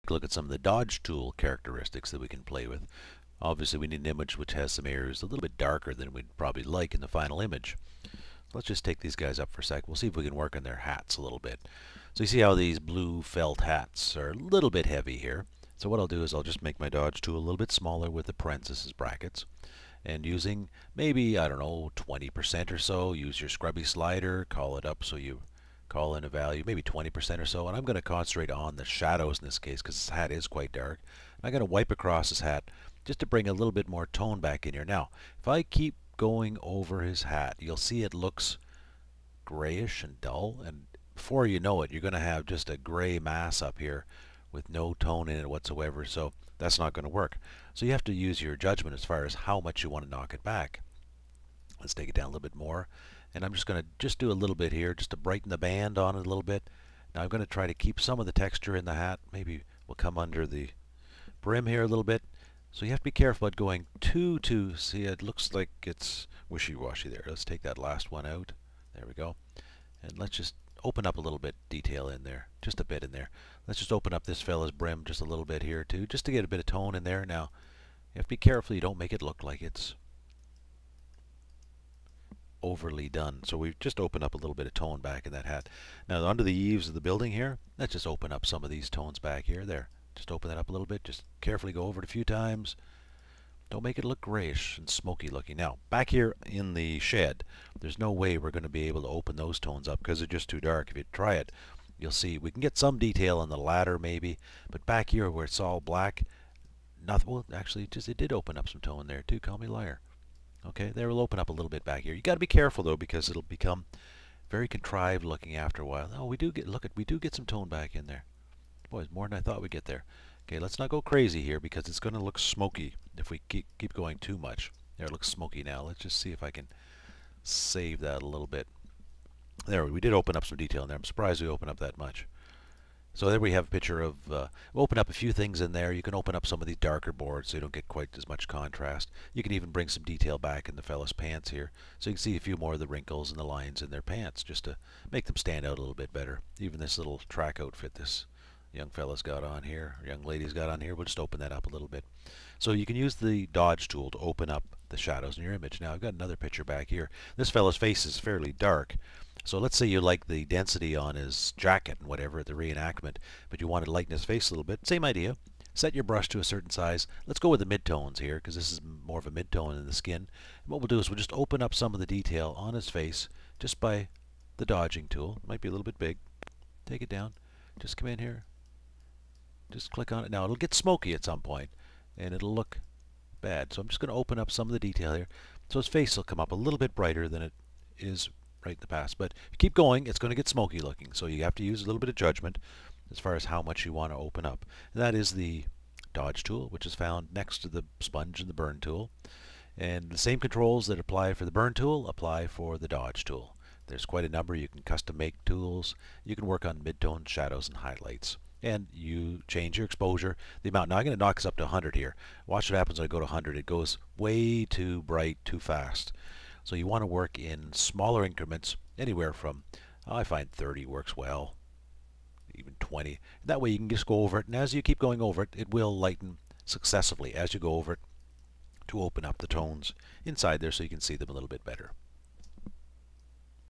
take a look at some of the Dodge Tool characteristics that we can play with. Obviously we need an image which has some areas a little bit darker than we'd probably like in the final image. Let's just take these guys up for a sec. We'll see if we can work on their hats a little bit. So you see how these blue felt hats are a little bit heavy here. So what I'll do is I'll just make my Dodge Tool a little bit smaller with the parenthesis brackets. And using maybe, I don't know, 20% or so, use your scrubby slider, call it up so you call in a value, maybe 20% or so. And I'm going to concentrate on the shadows in this case because this hat is quite dark. I'm going to wipe across his hat just to bring a little bit more tone back in here. Now, if I keep going over his hat, you'll see it looks grayish and dull, and before you know it, you're going to have just a gray mass up here with no tone in it whatsoever, so that's not going to work. So you have to use your judgment as far as how much you want to knock it back. Let's take it down a little bit more, and I'm just going to do a little bit here just to brighten the band on it a little bit. Now I'm going to try to keep some of the texture in the hat. Maybe we'll come under the brim here a little bit. So you have to be careful about going too, see, it looks like it's wishy-washy there. Let's take that last one out. There we go. And let's just open up a little bit detail in there, just a bit in there. Let's just open up this fella's brim just a little bit here too, just to get a bit of tone in there. Now, you have to be careful you don't make it look like it's overly done. So we've just opened up a little bit of tone back in that hat. Now, under the eaves of the building here, let's just open up some of these tones back here. There. Just open that up a little bit. Just carefully go over it a few times. Don't make it look grayish and smoky looking. Now, back here in the shed, there's no way we're going to be able to open those tones up because they're just too dark. If you try it, you'll see we can get some detail on the ladder maybe, but back here where it's all black, nothing. Well, actually, it did open up some tone there too. Call me liar. Okay, there will open up a little bit back here. You got to be careful though because it'll become very contrived looking after a while. Oh, we do get some tone back in there. Boy, it's more than I thought we'd get there. Okay, let's not go crazy here because it's going to look smoky if we keep going too much. There, it looks smoky now. Let's just see if I can save that a little bit. There, we did open up some detail in there. I'm surprised we opened up that much. So there we have a picture of, we'll open up a few things in there. You can open up some of these darker boards so you don't get quite as much contrast. You can even bring some detail back in the fella's pants here. So you can see a few more of the wrinkles and the lines in their pants just to make them stand out a little bit better. Even this little track outfit this young fella's got on here, or young lady's got on here, we'll just open that up a little bit. So you can use the Dodge tool to open up the shadows in your image. Now I've got another picture back here. This fella's face is fairly dark. So let's say you like the density on his jacket and whatever at the reenactment, but you want to lighten his face a little bit. Same idea. Set your brush to a certain size. Let's go with the midtones here because this is more of a midtone in the skin. And what we'll do is we'll just open up some of the detail on his face just by the dodging tool. It might be a little bit big. Take it down. Just come in here. Just click on it. Now it'll get smoky at some point and it'll look bad. So I'm just going to open up some of the detail here. So his face will come up a little bit brighter than it is right in the past. But if you keep going, it's going to get smoky looking. So you have to use a little bit of judgment as far as how much you want to open up. And that is the Dodge tool, which is found next to the sponge and the burn tool. And the same controls that apply for the burn tool apply for the Dodge tool. There's quite a number. You can custom make tools. You can work on midtone, shadows, and highlights. And you change your exposure, the amount. Now I'm going to knock this up to 100 here. Watch what happens when I go to 100. It goes way too bright, too fast. So you want to work in smaller increments, anywhere from, I find 30 works well, even 20. That way you can just go over it, and as you keep going over it, it will lighten successively as you go over it to open up the tones inside there so you can see them a little bit better.